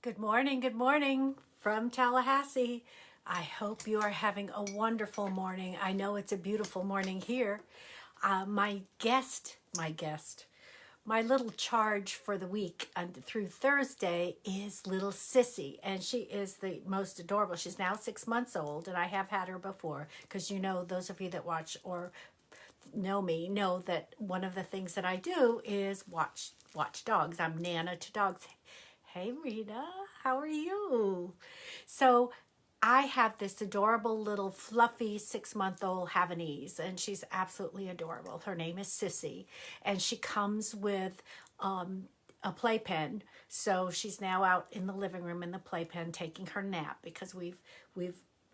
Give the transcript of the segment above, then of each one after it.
Good morning from Tallahassee. I hope you are having a wonderful morning. I know it's a beautiful morning here. My little charge for the week through Thursday is little Sissy, and she is the most adorable. She's now 6 months old, and I have had her before because those of you that watch or know me know that one of the things that I do is watch dogs. I'm Nana to dogs. Hey Rita, how are you? So I have this adorable little fluffy 6-month-old Havanese, and she's absolutely adorable. Her name is Sissy, and she comes with a playpen. So she's now out in the living room in the playpen taking her nap because we've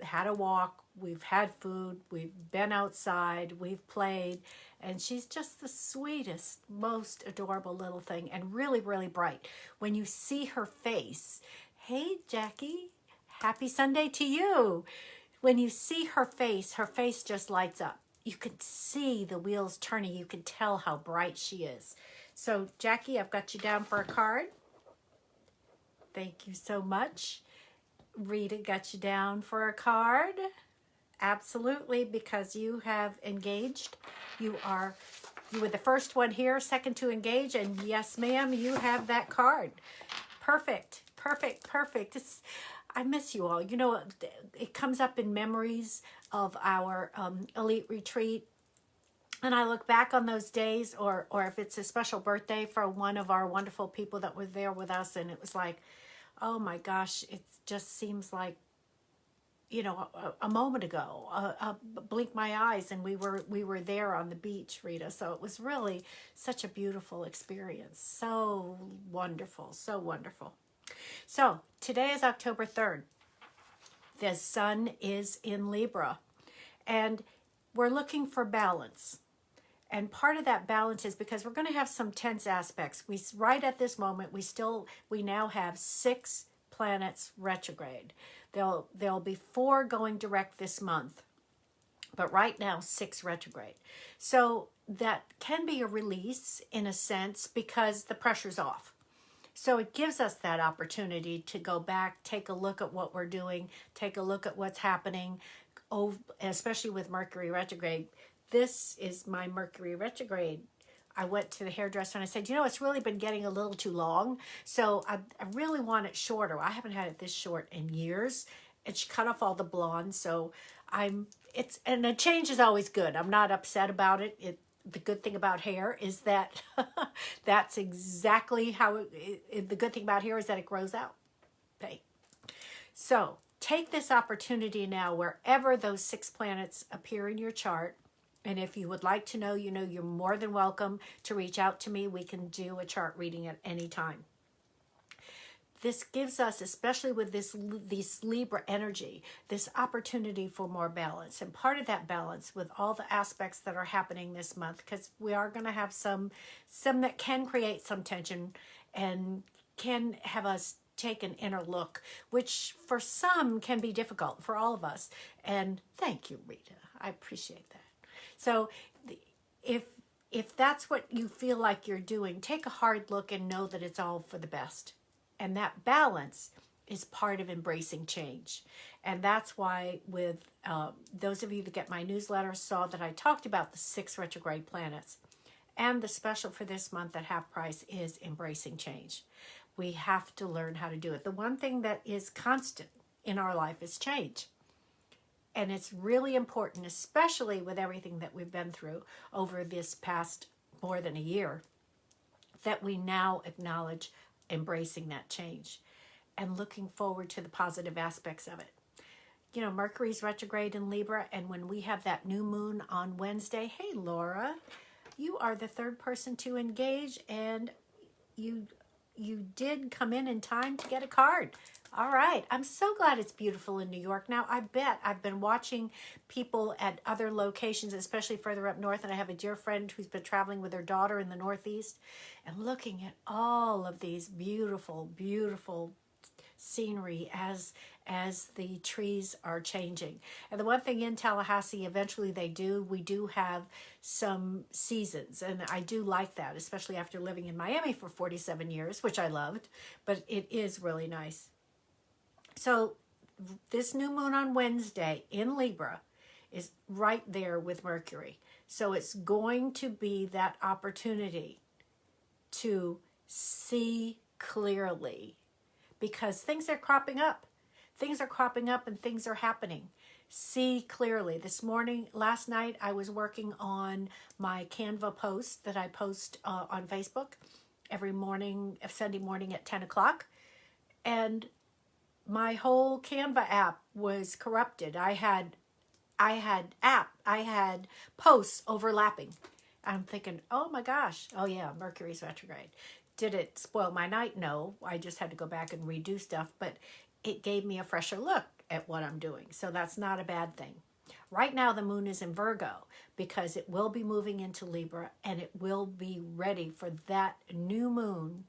had a walk, we've had food, we've been outside, we've played, and she's just the sweetest, most adorable little thing, and really, really bright. When you see her face, hey Jackie, happy Sunday to you. When you see her face just lights up. You can see the wheels turning. You can tell how bright she is. So Jackie, I've got you down for a card. Thank you so much. Rita got you down for a card. Absolutely, because you have engaged. You were the first one here, second to engage, and yes, ma'am, you have that card. Perfect. I miss you all. It comes up in memories of our elite retreat. And I look back on those days, or if it's a special birthday for one of our wonderful people that were there with us, and it was like, oh my gosh, it just seems like, a moment ago, blink my eyes, and we were there on the beach, Rita. So it was really such a beautiful experience. So wonderful, so wonderful. So today is October 3rd. The sun is in Libra, and we're looking for balance. And part of that balance is because we're going to have some tense aspects. Right at this moment, we now have 6 planets retrograde. There'll be 4 going direct this month, but right now 6 retrograde. So that can be a release in a sense because the pressure's off. So it gives us that opportunity to go back, take a look at what we're doing, take a look at what's happening, especially with Mercury retrograde. This is my Mercury retrograde. I went to the hairdresser and I said, it's really been getting a little too long. So I really want it shorter. I haven't had it this short in years. And she cut off all the blonde. So and a change is always good. I'm not upset about it. The good thing about hair is that that's exactly how the good thing about hair is that it grows out. Okay. So take this opportunity now wherever those 6 planets appear in your chart. And if you would like to know, you're more than welcome to reach out to me. We can do a chart reading at any time. This gives us, especially with this Libra energy, this opportunity for more balance. And part of that balance with all the aspects that are happening this month, because we are going to have some that can create some tension and can have us take an inner look, which for some can be difficult for all of us. And thank you, Rita. I appreciate that. So if that's what you feel like you're doing, take a hard look and know that it's all for the best. And that balance is part of embracing change. And that's why with those of you that get my newsletter saw that I talked about the 6 retrograde planets. And the special for this month at half price is embracing change. We have to learn how to do it. The one thing that is constant in our life is change. And it's really important, especially with everything that we've been through over this past more than a year, that we now acknowledge embracing that change and looking forward to the positive aspects of it. Mercury's retrograde in Libra, and when we have that new moon on Wednesday, hey Laura, you are the 3rd person to engage, and you did come in time to get a card. All right. I'm so glad it's beautiful in New York. Now, I bet I've been watching people at other locations, especially further up north, and I have a dear friend who's been traveling with her daughter in the Northeast and looking at all of these beautiful, beautiful scenery as the trees are changing. And the one thing in Tallahassee, eventually we do have some seasons, and I do like that, especially after living in Miami for 47 years, which I loved, but it is really nice. So this new moon on Wednesday in Libra is right there with Mercury. So it's going to be that opportunity to see clearly, because things are cropping up. Things are cropping up and things are happening. See clearly. Last night, I was working on my Canva post that I post on Facebook every morning, Sunday morning at 10 o'clock. And my whole Canva app was corrupted. I had posts overlapping. I'm thinking, oh my gosh, oh yeah, Mercury's retrograde. Did it spoil my night? No, I just had to go back and redo stuff, but it gave me a fresher look at what I'm doing. So that's not a bad thing. Right now, the moon is in Virgo because it will be moving into Libra, and it will be ready for that new moon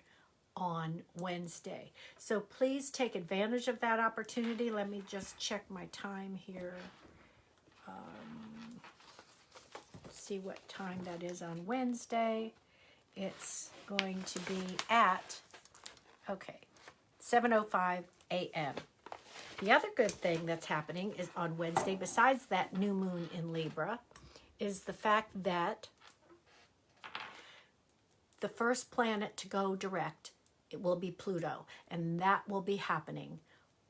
on Wednesday. So please take advantage of that opportunity. Let me just check my time here. See what time that is on Wednesday. It's going to be at, 7:05 a.m. The other good thing that's happening is on Wednesday, besides that new moon in Libra, is the fact that the first planet to go direct, it will be Pluto, and that will be happening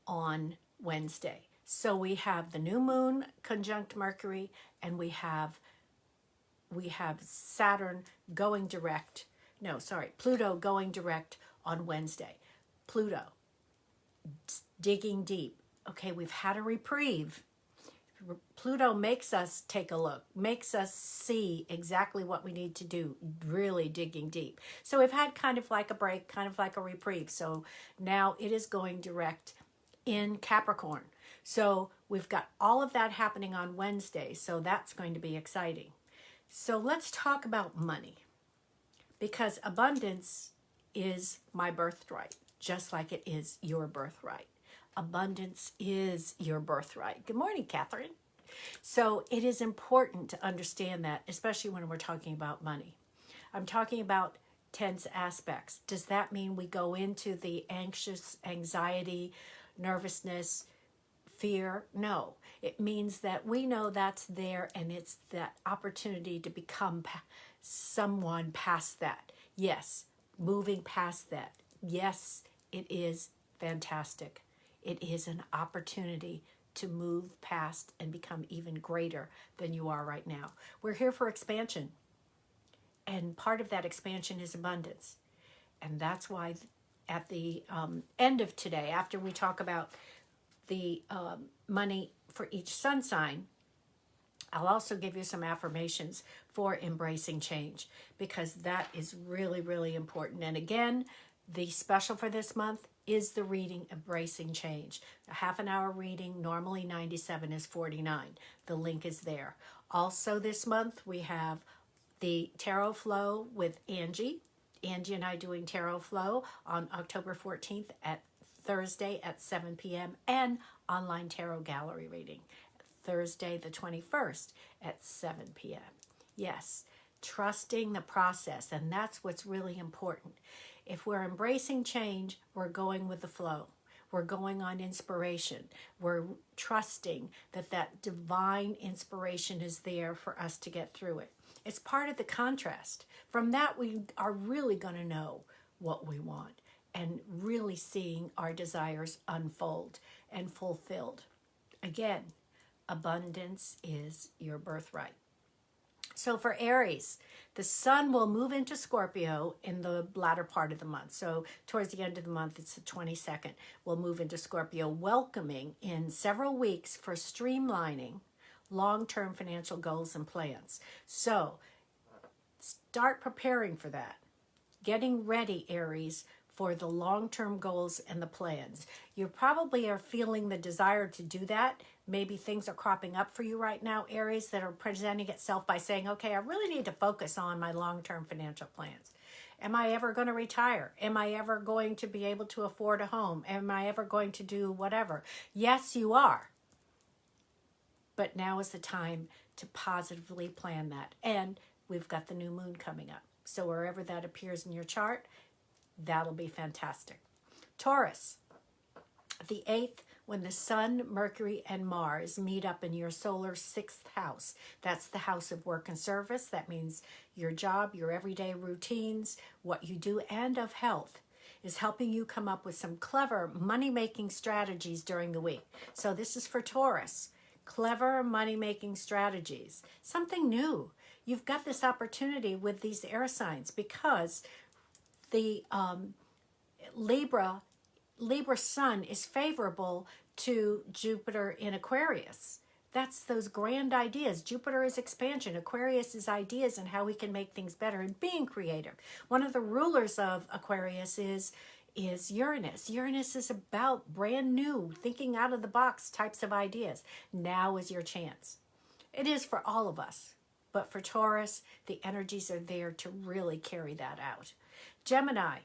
on Wednesday. So we have the new moon conjunct Mercury, and we have Saturn going direct. Pluto going direct on Wednesday. Pluto digging deep. Okay, we've had a reprieve. Pluto makes us take a look, makes us see exactly what we need to do, really digging deep. So we've had kind of like a break, kind of like a reprieve. So now it is going direct in Capricorn. So we've got all of that happening on Wednesday. So that's going to be exciting. So let's talk about money, because abundance is my birthright, just like it is your birthright. Abundance is your birthright. Good morning, Catherine. So it is important to understand that, especially when we're talking about money. I'm talking about tense aspects. Does that mean we go into the anxiety, nervousness, fear? No. It means that we know that's there, and it's that opportunity to become someone past that. Yes, moving past that. Yes, it is fantastic. It is an opportunity to move past and become even greater than you are right now. We're here for expansion, and part of that expansion is abundance. And that's why at the end of today, after we talk about the money for each sun sign, I'll also give you some affirmations for embracing change, because that is really, really important. And again, the special for this month is the reading Embracing Change. A half an hour reading, normally 97, is 49. The link is there. Also this month, we have the Tarot Flow with Angie. Angie and I doing Tarot Flow on October 14th at Thursday at 7 p.m. and online tarot gallery reading Thursday the 21st at 7 p.m. Yes, trusting the process, and that's what's really important. If we're embracing change, we're going with the flow. We're going on inspiration. We're trusting that divine inspiration is there for us to get through it. It's part of the contrast. From that, we are really going to know what we want and really seeing our desires unfold and fulfilled. Again, abundance is your birthright. So for Aries, the sun will move into Scorpio in the latter part of the month. So towards the end of the month, it's the 22nd, we'll move into Scorpio, welcoming in several weeks for streamlining long-term financial goals and plans. So start preparing for that. Getting ready, Aries, for the long-term goals and the plans. You probably are feeling the desire to do that. Maybe things are cropping up for you right now, Aries, that are presenting itself by saying, okay, I really need to focus on my long-term financial plans. Am I ever going to retire? Am I ever going to be able to afford a home? Am I ever going to do whatever? Yes, you are. But now is the time to positively plan that. And we've got the new moon coming up. So wherever that appears in your chart, that'll be fantastic. Taurus, the 8th, when the Sun, Mercury, and Mars meet up in your solar 6th house. That's the house of work and service. That means your job, your everyday routines, what you do, and of health, is helping you come up with some clever money-making strategies during the week. So this is for Taurus. Clever money-making strategies. Something new. You've got this opportunity with these air signs because the Libra Sun is favorable to Jupiter in Aquarius. That's those grand ideas. Jupiter is expansion. Aquarius is ideas and how we can make things better and being creative. One of the rulers of Aquarius is Uranus. Uranus is about brand new, thinking out of the box types of ideas. Now is your chance. It is for all of us. But for Taurus, the energies are there to really carry that out. Gemini,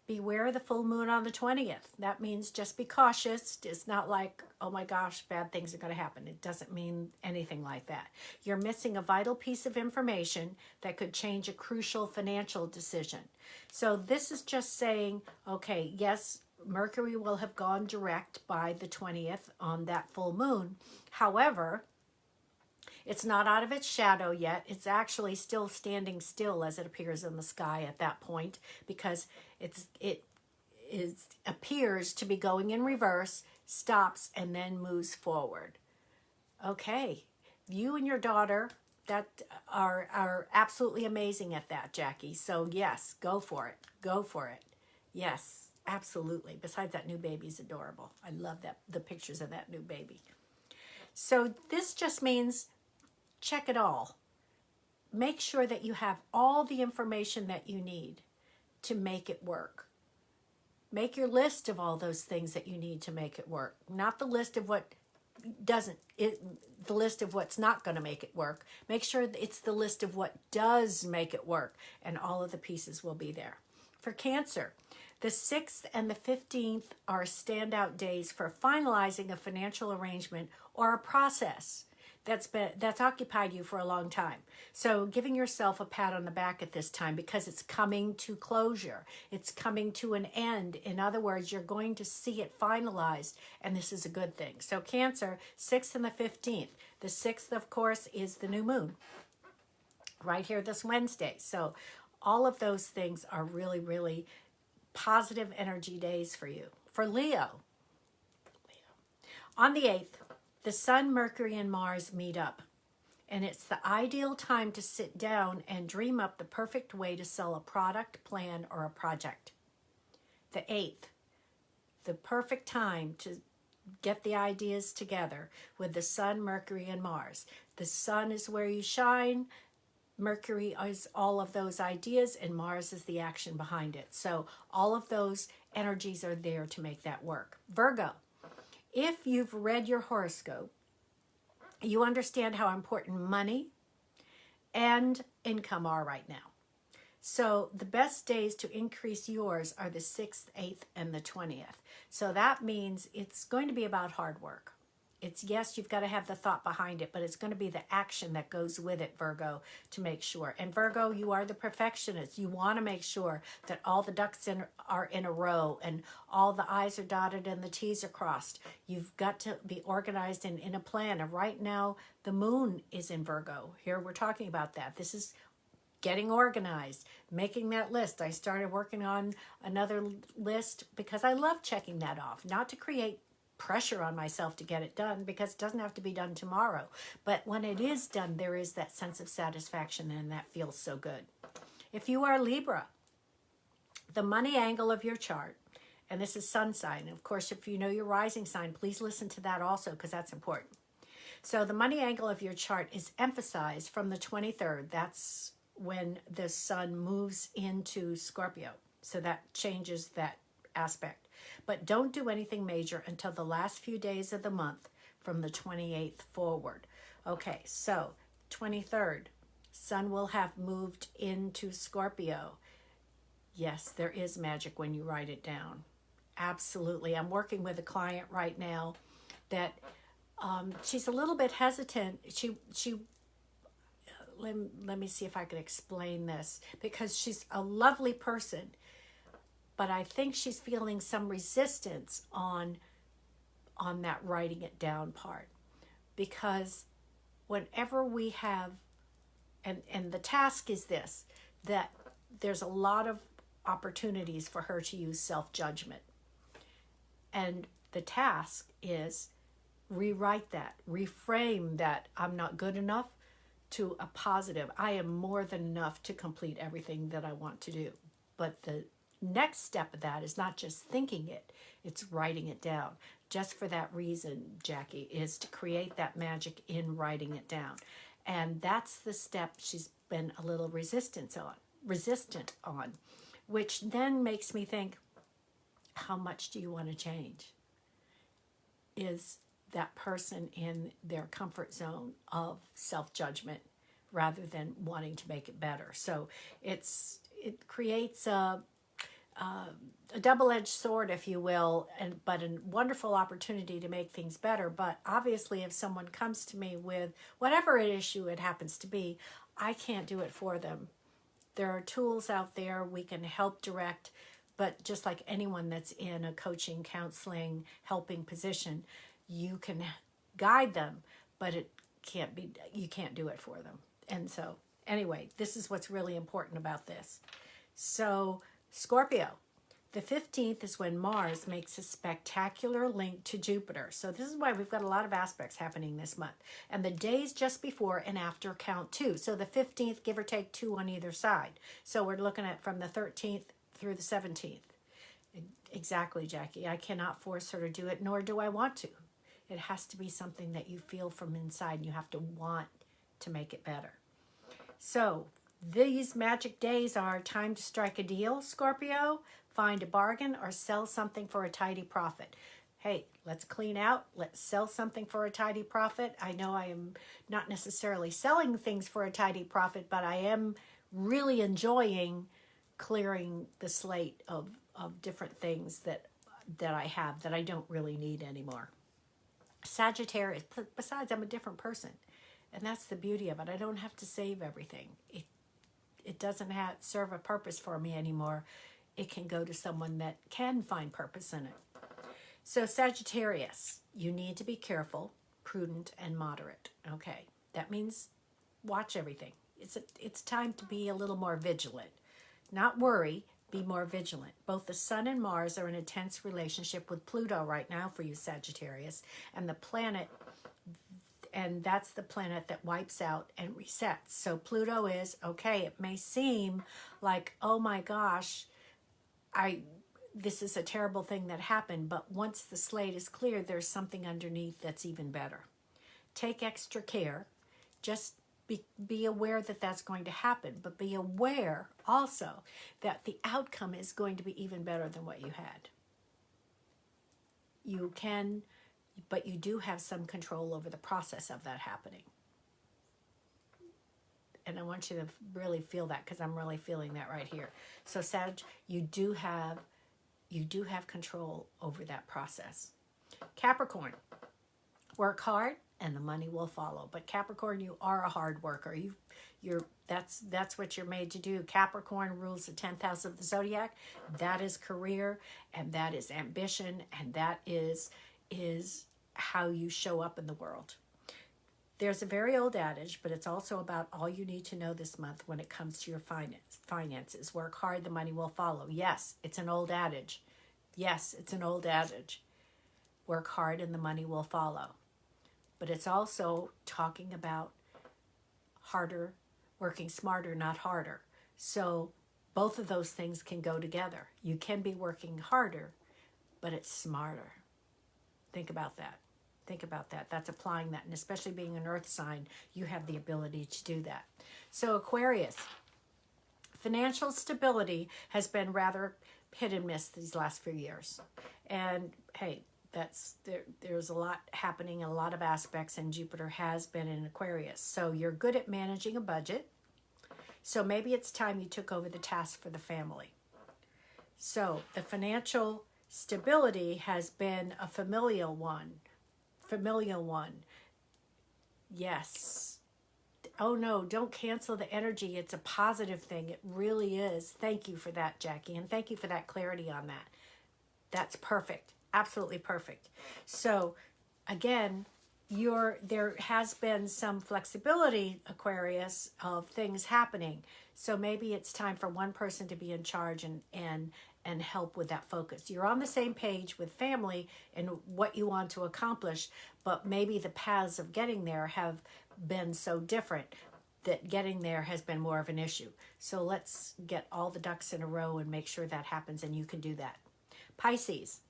beware the full moon on the 20th. That means just be cautious. It's not like, oh my gosh, bad things are going to happen. It doesn't mean anything like that. You're missing a vital piece of information that could change a crucial financial decision. So this is just saying, okay, yes, Mercury will have gone direct by the 20th on that full moon. However, it's not out of its shadow yet. It's actually still standing still as it appears in the sky at that point because it appears to be going in reverse, stops, and then moves forward. Okay, you and your daughter that are absolutely amazing at that, Jackie. So yes, go for it. Go for it. Yes, absolutely. Besides, that new baby's adorable. I love the pictures of that new baby. So this just means check it all. Make sure that you have all the information that you need to make it work. Make your list of all those things that you need to make it work. Not the list of what the list of what's not going to make it work. Make sure it's the list of what does make it work, and all of the pieces will be there. For Cancer, the 6th and the 15th are standout days for finalizing a financial arrangement or a process that's occupied you for a long time. So giving yourself a pat on the back at this time because it's coming to closure. It's coming to an end. In other words, you're going to see it finalized, and this is a good thing. So Cancer, 6th and the 15th. The 6th, of course, is the new moon right here this Wednesday. So all of those things are really, really positive energy days for you. For Leo, on the 8th, the Sun, Mercury, and Mars meet up, and it's the ideal time to sit down and dream up the perfect way to sell a product, plan, or a project. The 8th, the perfect time to get the ideas together with the Sun, Mercury, and Mars. The Sun is where you shine, Mercury is all of those ideas, and Mars is the action behind it. So all of those energies are there to make that work. Virgo, if you've read your horoscope, you understand how important money and income are right now. So the best days to increase yours are the 6th, 8th, and the 20th. So that means it's going to be about hard work. It's, yes, you've got to have the thought behind it, but it's going to be the action that goes with it, Virgo, to make sure. And Virgo, you are the perfectionist. You want to make sure that all the ducks are in a row and all the I's are dotted and the T's are crossed. You've got to be organized and in a plan. And right now, the moon is in Virgo. Here we're talking about that. This is getting organized, making that list. I started working on another list because I love checking that off, not to create pressure on myself to get it done because it doesn't have to be done tomorrow. But when it is done, there is that sense of satisfaction and that feels so good. If you are Libra, the money angle of your chart, and this is sun sign. Of course, if you know your rising sign, please listen to that also because that's important. So the money angle of your chart is emphasized from the 23rd. That's when the sun moves into Scorpio. So that changes that aspect. But don't do anything major until the last few days of the month from the 28th forward. Okay, so 23rd, sun will have moved into Scorpio. Yes, there is magic when you write it down. Absolutely. I'm working with a client right now that she's a little bit hesitant. Let me see if I can explain this, because she's a lovely person, but I think she's feeling some resistance on that writing it down part, because whenever we have, and the task is this, that there's a lot of opportunities for her to use self-judgment, and the task is rewrite that, reframe that I'm not good enough to a positive. I am more than enough to complete everything that I want to do. But the next step of that is not just thinking it, it's writing it down. Just for that reason, Jackie, is to create that magic in writing it down. And that's the step she's been a little resistant on, which then makes me think, how much do you want to change? Is that person in their comfort zone of self-judgment rather than wanting to make it better? So it creates a double-edged sword, if you will, but a wonderful opportunity to make things better. But obviously, if someone comes to me with whatever issue it happens to be, I can't do it for them. There are tools out there we can help direct, but just like anyone that's in a coaching, counseling, helping position, you can guide them, but you can't do it for them. And so anyway, this is what's really important about this. So Scorpio, the 15th is when Mars makes a spectacular link to Jupiter. So this is why we've got a lot of aspects happening this month. And the days just before and after count 2. So the 15th, give or take 2 on either side. So we're looking at from the 13th through the 17th. Exactly, Jackie. I cannot force her to do it, nor do I want to. It has to be something that you feel from inside, and you have to want to make it better. So these magic days are time to strike a deal, Scorpio, find a bargain, or sell something for a tidy profit. Hey, let's clean out. Let's sell something for a tidy profit. I know I am not necessarily selling things for a tidy profit, but I am really enjoying clearing the slate of different things that I have that I don't really need anymore. Sagittarius, besides, I'm a different person, and that's the beauty of it. I don't have to save everything. It doesn't serve a purpose for me anymore. It can go to someone that can find purpose in it. So Sagittarius, you need to be careful, prudent, and moderate. Okay, that means watch everything. It's time to be a little more vigilant. Not worry, be more vigilant. Both the Sun and Mars are in a tense relationship with Pluto right now for you, Sagittarius, and that's the planet that wipes out and resets. So Pluto is, okay, it may seem like, oh my gosh, this is a terrible thing that happened, but once the slate is clear, there's something underneath that's even better. Take extra care. Just be aware that that's going to happen, but be aware also that the outcome is going to be even better than what you had. You can, but you do have some control over the process of that happening. And I want you to really feel that, because I'm really feeling that right here. So Sag, you do have control over that process. Capricorn, work hard and the money will follow. But Capricorn, you are a hard worker. That's what you're made to do. Capricorn rules the 10th house of the zodiac. That is career, and that is ambition, and that is how you show up in the world. There's a very old adage, but it's also about all you need to know this month when it comes to your finances. Work hard, the money will follow. Yes, it's an old adage. Yes, it's an old adage. Work hard and the money will follow. But it's also talking about harder, working smarter, not harder. So both of those things can go together. You can be working harder, but it's smarter. Think about that. Think about that. That's applying that. And especially being an earth sign, you have the ability to do that. So Aquarius, financial stability has been rather hit and miss these last few years. And hey, there's a lot happening in a lot of aspects, and Jupiter has been in Aquarius. So you're good at managing a budget. So maybe it's time you took over the task for the family. So the financial stability has been a familial one. Familial one. Yes. Oh no, don't cancel the energy. It's a positive thing. It really is. Thank you for that, Jackie. And thank you for that clarity on that. That's perfect. Absolutely perfect. So again, there has been some flexibility, Aquarius, of things happening. So maybe it's time for one person to be in charge and help with that focus. You're on the same page with family and what you want to accomplish, but maybe the paths of getting there have been so different that getting there has been more of an issue. So let's get all the ducks in a row and make sure that happens, and you can do that. Pisces,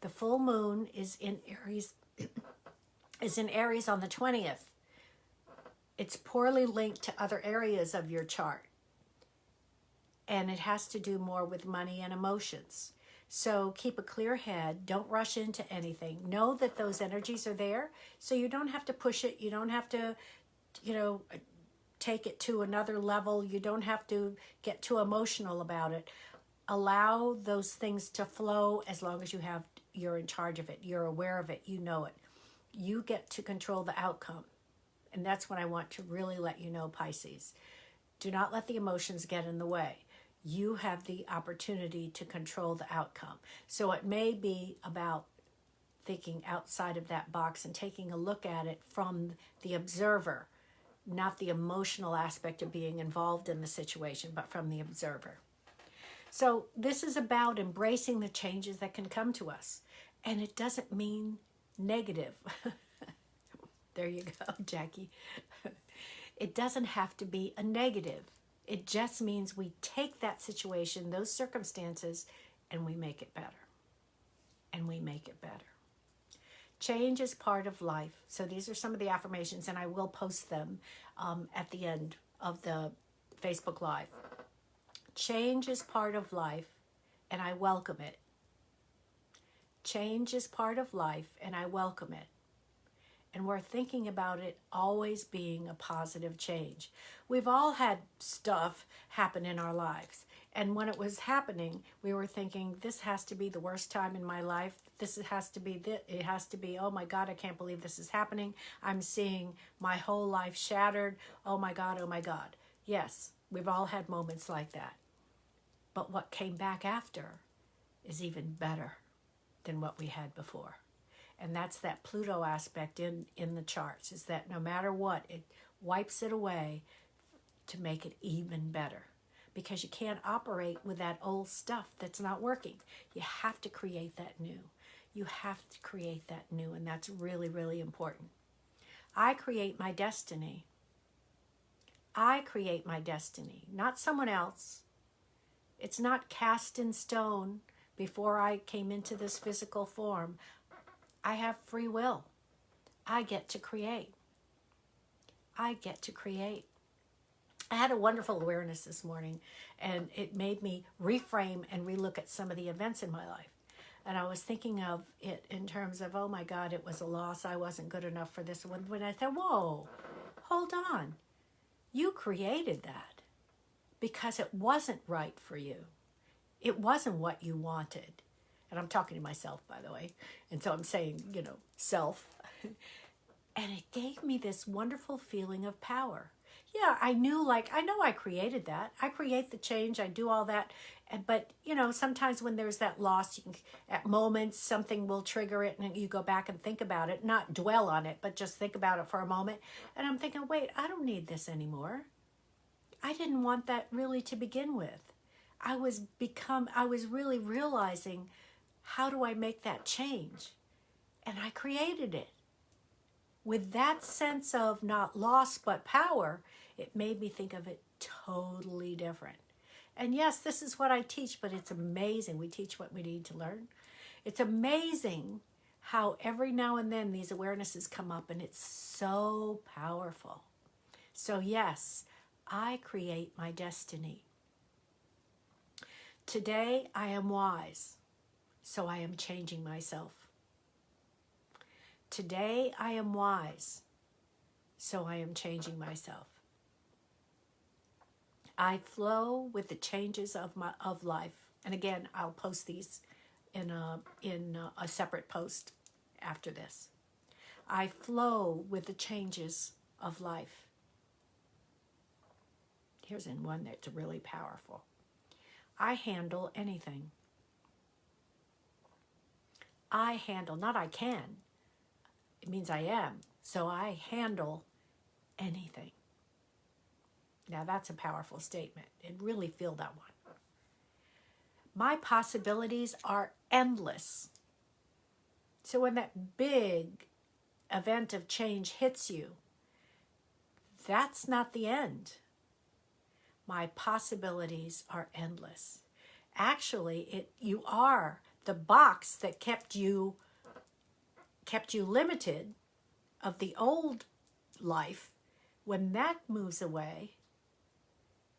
the full moon is in Aries on the 20th. It's poorly linked to other areas of your chart. And it has to do more with money and emotions. So keep a clear head. Don't rush into anything. Know that those energies are there. So you don't have to push it. You don't have to, take it to another level. You don't have to get too emotional about it. Allow those things to flow as long as you're in charge of it. You're aware of it. You know it. You get to control the outcome. And that's what I want to really let you know, Pisces. Do not let the emotions get in the way. You have the opportunity to control the outcome. So it may be about thinking outside of that box and taking a look at it from the observer, not the emotional aspect of being involved in the situation, but from the observer. So this is about embracing the changes that can come to us. And it doesn't mean negative. There you go, Jackie. It doesn't have to be a negative. It just means we take that situation, those circumstances, and we make it better. And we make it better. Change is part of life. So these are some of the affirmations, and I will post them at the end of the Facebook Live. Change is part of life, and I welcome it. Change is part of life, and I welcome it. And we're thinking about it always being a positive change. We've all had stuff happen in our lives. And when it was happening, we were thinking, this has to be the worst time in my life. It has to be, oh my God, I can't believe this is happening. I'm seeing my whole life shattered. Oh my God, oh my God. Yes, we've all had moments like that. But what came back after is even better than what we had before. And that's that Pluto aspect in the charts, is that no matter what, it wipes it away to make it even better. Because you can't operate with that old stuff that's not working. You have to create that new. You have to create that new, and that's really, really important. I create my destiny. I create my destiny, not someone else. It's not cast in stone before I came into this physical form. I have free will. I get to create. I get to create. I had a wonderful awareness this morning, and it made me reframe and relook at some of the events in my life. And I was thinking of it in terms of, oh my God, it was a loss. I wasn't good enough for this one. When I thought, whoa, hold on. You created that because it wasn't right for you. It wasn't what you wanted. And I'm talking to myself, by the way. And so I'm saying, self. And it gave me this wonderful feeling of power. Yeah, I know I created that. I create the change. I do all that. But, sometimes when there's that loss, at moments, something will trigger it and you go back and think about it. Not dwell on it, but just think about it for a moment. And I'm thinking, wait, I don't need this anymore. I didn't want that really to begin with. I was really realizing, how do I make that change? And I created it. With that sense of not loss but power, it made me think of it totally different. And yes, this is what I teach, but it's amazing. We teach what we need to learn. It's amazing how every now and then these awarenesses come up, and it's so powerful. So yes, I create my destiny. Today I am wise. So I am changing myself. Today I am wise. So I am changing myself. I flow with the changes of life. And again, I'll post these in a separate post after this. I flow with the changes of life. Here's in one that's really powerful. I handle anything. I handle, not I can. It means I am. So I handle anything. Now that's a powerful statement. And really feel that one. My possibilities are endless. So when that big event of change hits you, that's not the end. My possibilities are endless. Actually, you are the box that kept you limited of the old life. When that moves away,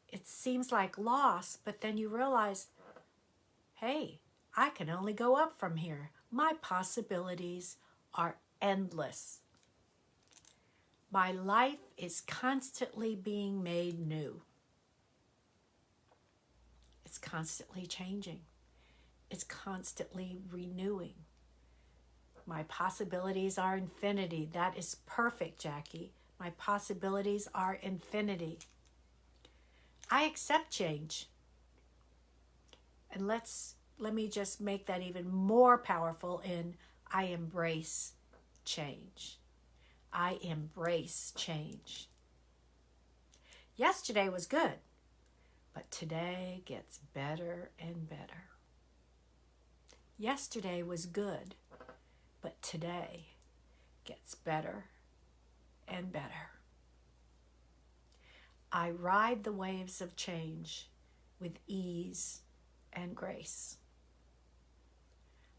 it seems like loss, but then you realize, hey, I can only go up from here. My possibilities are endless. My life is constantly being made new. It's constantly changing. It's constantly renewing. My possibilities are infinity. That is perfect, Jackie. My possibilities are infinity. I accept change. And let me just make that even more powerful in I embrace change. I embrace change. Yesterday was good, but today gets better and better. Yesterday was good, but today gets better and better. I ride the waves of change with ease and grace.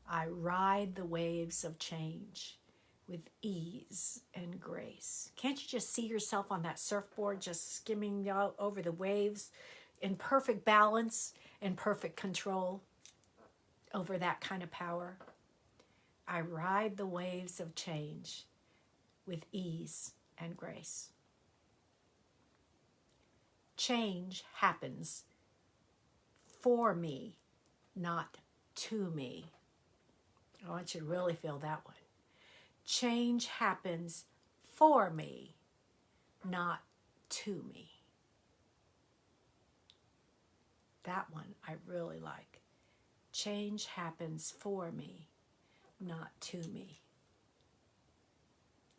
I ride the waves of change with ease and grace. Can't you just see yourself on that surfboard just skimming out over the waves in perfect balance and perfect control over that kind of power? I ride the waves of change with ease and grace. Change happens for me, not to me. I want you to really feel that one. Change happens for me, not to me. That one I really like. Change happens for me, not to me.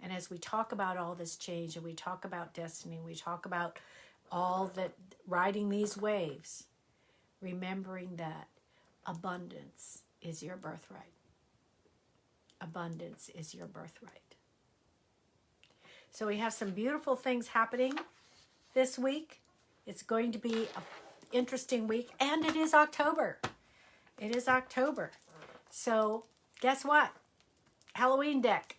And as we talk about all this change, and we talk about destiny, we talk about all that, riding these waves, remembering that abundance is your birthright. Abundance is your birthright. So we have some beautiful things happening this week. It's going to be an interesting week, and it is October. It is October. So guess what? Halloween deck.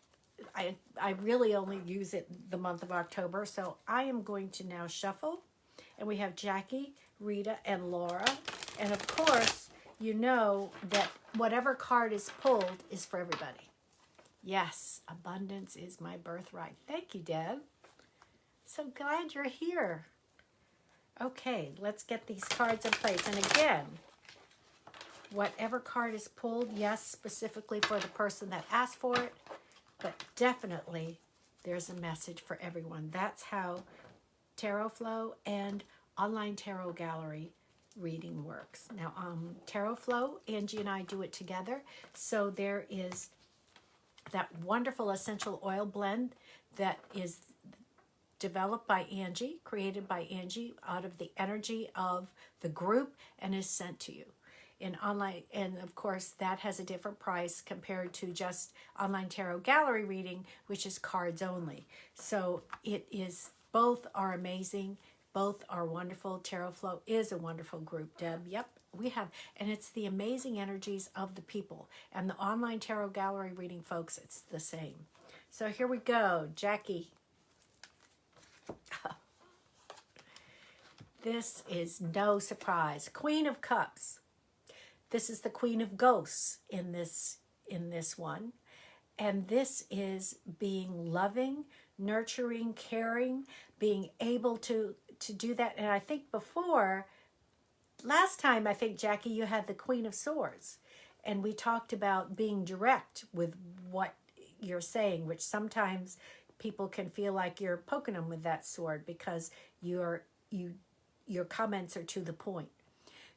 I really only use it the month of October, so I am going to now shuffle. And we have Jackie, Rita, and Laura. And of course, you know that whatever card is pulled is for everybody. Yes, abundance is my birthright. Thank you, Deb. So glad you're here. Okay, let's get these cards in place. And again, whatever card is pulled, yes, specifically for the person that asked for it, but definitely there's a message for everyone. That's how Tarot Flow and Online Tarot Gallery reading works. Now, Tarot Flow, Angie and I do it together. So there is that wonderful essential oil blend that is developed by Angie, created by Angie out of the energy of the group, and is sent to you in online. And of course, that has a different price compared to just Online Tarot Gallery reading, which is cards only. So it is, both are amazing. Both are wonderful. Tarot Flow is a wonderful group, Deb. Yep, we have. And it's the amazing energies of the people. And the Online Tarot Gallery reading, folks, it's the same. So here we go. Jackie. This is no surprise. Queen of Cups. This is the Queen of Ghosts in this one. And this is being loving, nurturing, caring, being able to do that. And I think before, last time, I think, Jackie, you had the Queen of Swords. And we talked about being direct with what you're saying, which sometimes people can feel like you're poking them with that sword because your comments are to the point.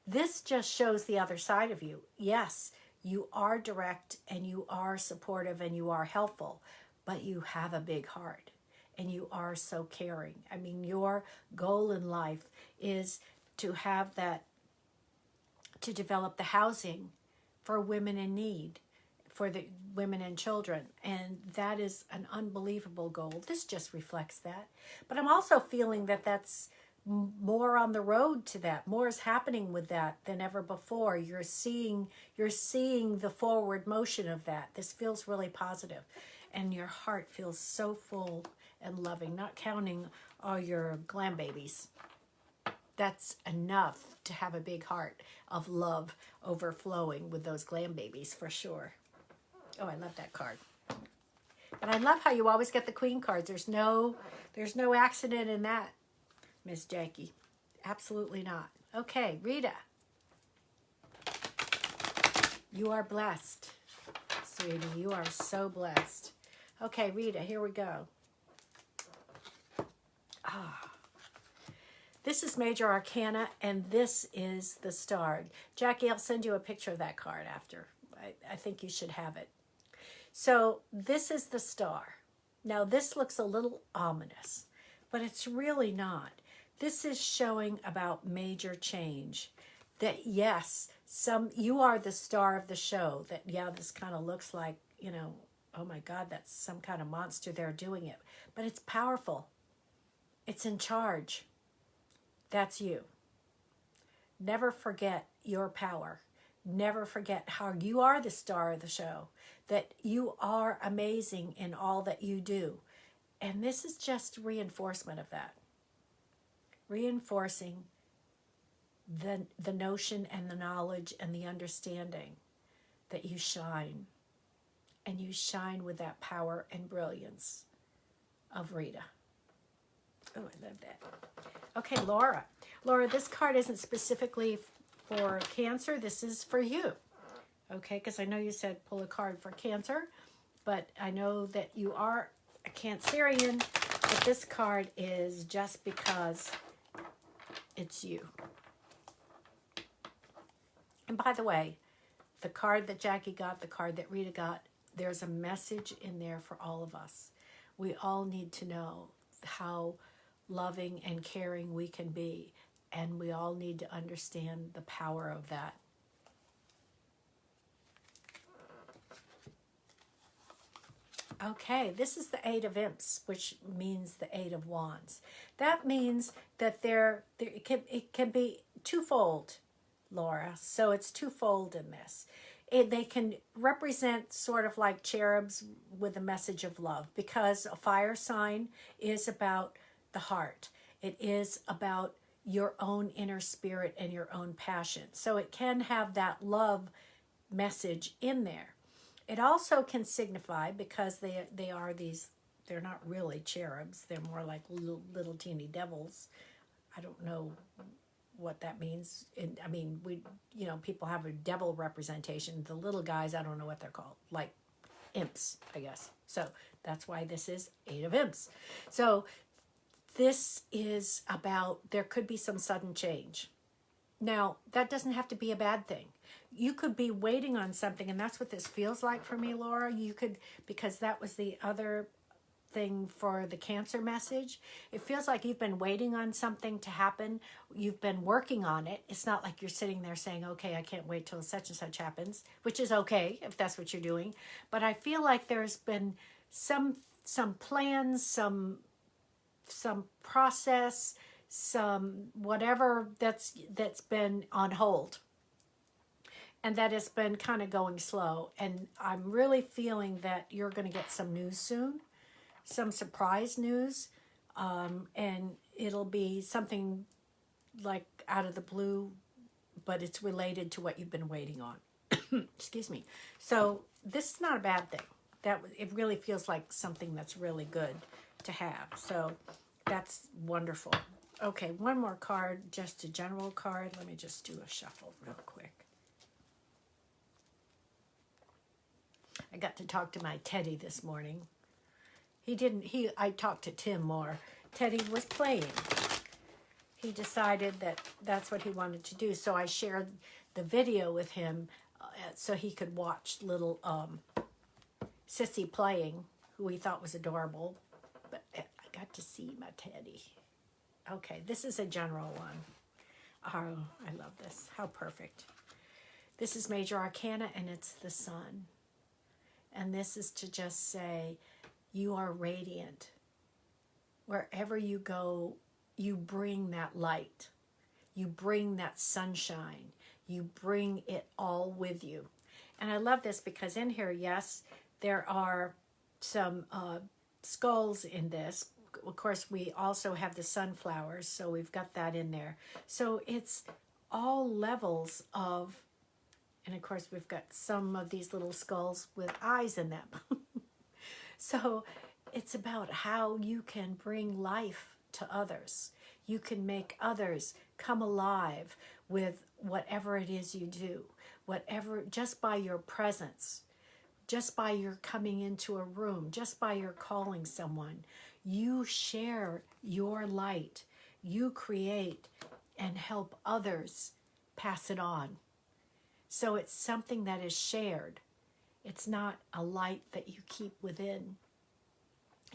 This just shows the other side of you. Yes, you are direct and you are supportive and you are helpful, but you have a big heart and you are so caring. I mean, your goal in life is to have that, to develop the housing for women in need, for the women and children. And that is an unbelievable goal. This just reflects that. But I'm also feeling that that's more on the road to that. More is happening with that than ever before. You're seeing the forward motion of that. This feels really positive. And your heart feels so full and loving, not counting all your glam babies. That's enough to have a big heart of love overflowing with those glam babies for sure. Oh, I love that card. And I love how you always get the Queen cards. There's no accident in that, Miss Jackie. Absolutely not. Okay, Rita. You are blessed, sweetie. You are so blessed. Okay, Rita, here we go. This is Major Arcana, and this is the Star. Jackie, I'll send you a picture of that card after. I think you should have it. So this is the Star. Now, this looks a little ominous, but it's really not. This is showing about major change. That, yes, you are the star of the show. That, yeah, this kind of looks like, oh my God, that's some kind of monster there doing it. But it's powerful. It's in charge. That's you. Never forget your power. Never forget how you are the star of the show, that you are amazing in all that you do. And this is just reinforcement of that. Reinforcing the notion and the knowledge and the understanding that you shine. And you shine with that power and brilliance of Rita. Oh, I love that. Okay, Laura. Laura, this card isn't specifically for Cancer. This is for you. Okay, because I know you said pull a card for Cancer, but I know that you are a Cancerian, but this card is just because it's you. And by the way, the card that Jackie got, the card that Rita got, there's a message in there for all of us. We all need to know how loving and caring we can be, and we all need to understand the power of that. Okay, this is the Eight of Imps, which means the Eight of Wands. That means that it can be twofold, Laura. So it's twofold in this. They can represent sort of like cherubs with a message of love, because a fire sign is about the heart. It is about your own inner spirit and your own passion. So it can have that love message in there. It also can signify, because they are these, they're not really cherubs. They're more like little teeny devils. I don't know what that means. I mean, people have a devil representation. The little guys, I don't know what they're called, like imps, I guess. So that's why this is Eight of Imps. So this is about, there could be some sudden change. Now, that doesn't have to be a bad thing. You could be waiting on something, and that's what this feels like for me, Laura. You could, because that was the other thing for the Cancer message. It feels like you've been waiting on something to happen. You've been working on it. It's not like you're sitting there saying, okay, I can't wait till such and such happens, which is okay if that's what you're doing. But I feel like there's been some plans, some process, some whatever that's been on hold, and that has been kind of going slow. And I'm really feeling that you're going to get some news soon, some surprise news, and it'll be something like out of the blue, but it's related to what you've been waiting on. Excuse me. So this is not a bad thing. It really feels like something that's really good to have. So that's wonderful. Okay, one more card, just a general card. Let me just do a shuffle real quick. I got to talk to my Teddy this morning. I talked to Tim more. Teddy was playing. He decided that that's what he wanted to do. So I shared the video with him so he could watch little Sissy playing, who he thought was adorable. But I got to see my Teddy. Okay, this is a general one. Oh, I love this. How perfect. This is Major Arcana, and it's the Sun. And this is to just say, you are radiant. Wherever you go, you bring that light. You bring that sunshine. You bring it all with you. And I love this because in here, yes, there are some skulls in this. Of course, we also have the sunflowers, so we've got that in there. So it's all levels of, and of course, we've got some of these little skulls with eyes in them. So it's about how you can bring life to others. You can make others come alive with whatever it is you do, whatever, just by your presence, just by your coming into a room, just by your calling someone. You share your light. You create and help others pass it on. So it's something that is shared. It's not a light that you keep within.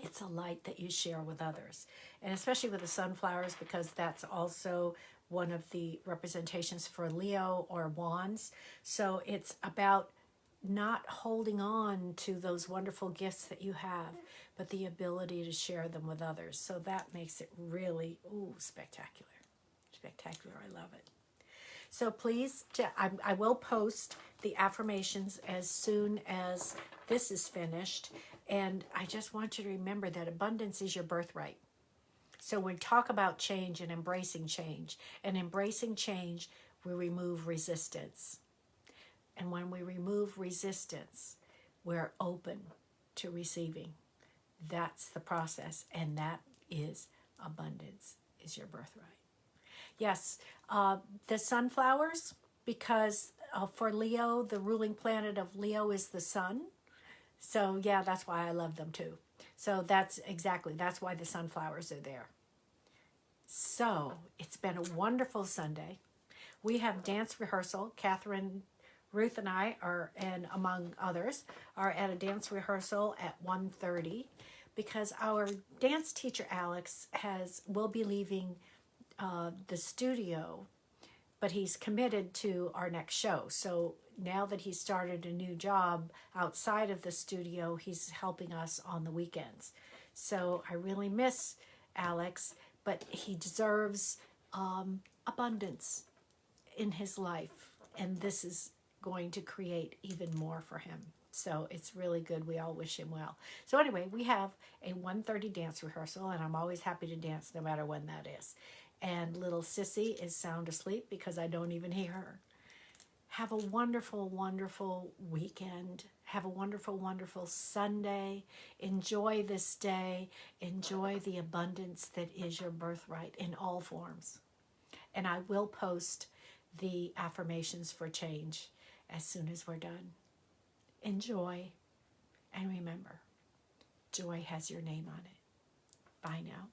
It's a light that you share with others. And especially with the sunflowers, because that's also one of the representations for Leo or wands. So it's about not holding on to those wonderful gifts that you have, but the ability to share them with others. So that makes it really, spectacular. Spectacular. I love it. So please, I will post the affirmations as soon as this is finished. And I just want you to remember that abundance is your birthright. So when we talk about change and embracing change, we remove resistance. And when we remove resistance, we're open to receiving. That's the process. And that is abundance is your birthright. Yes, the sunflowers, because for Leo, the ruling planet of Leo is the sun. So yeah, that's why I love them too. So that's why the sunflowers are there. So it's been a wonderful Sunday. We have dance rehearsal. Catherine, Ruth, and I are, and among others, are at a dance rehearsal at 1:30 because our dance teacher Alex will be leaving the studio, but he's committed to our next show. So now that he's started a new job outside of the studio, he's helping us on the weekends. So I really miss Alex, but he deserves abundance in his life. And this is going to create even more for him. So it's really good. We all wish him well. So anyway, we have a 1:30 dance rehearsal, and I'm always happy to dance no matter when that is. And little Sissy is sound asleep because I don't even hear her. Have a wonderful, wonderful weekend. Have a wonderful, wonderful Sunday. Enjoy this day. Enjoy the abundance that is your birthright in all forms. And I will post the affirmations for change as soon as we're done. Enjoy. And remember, joy has your name on it. Bye now.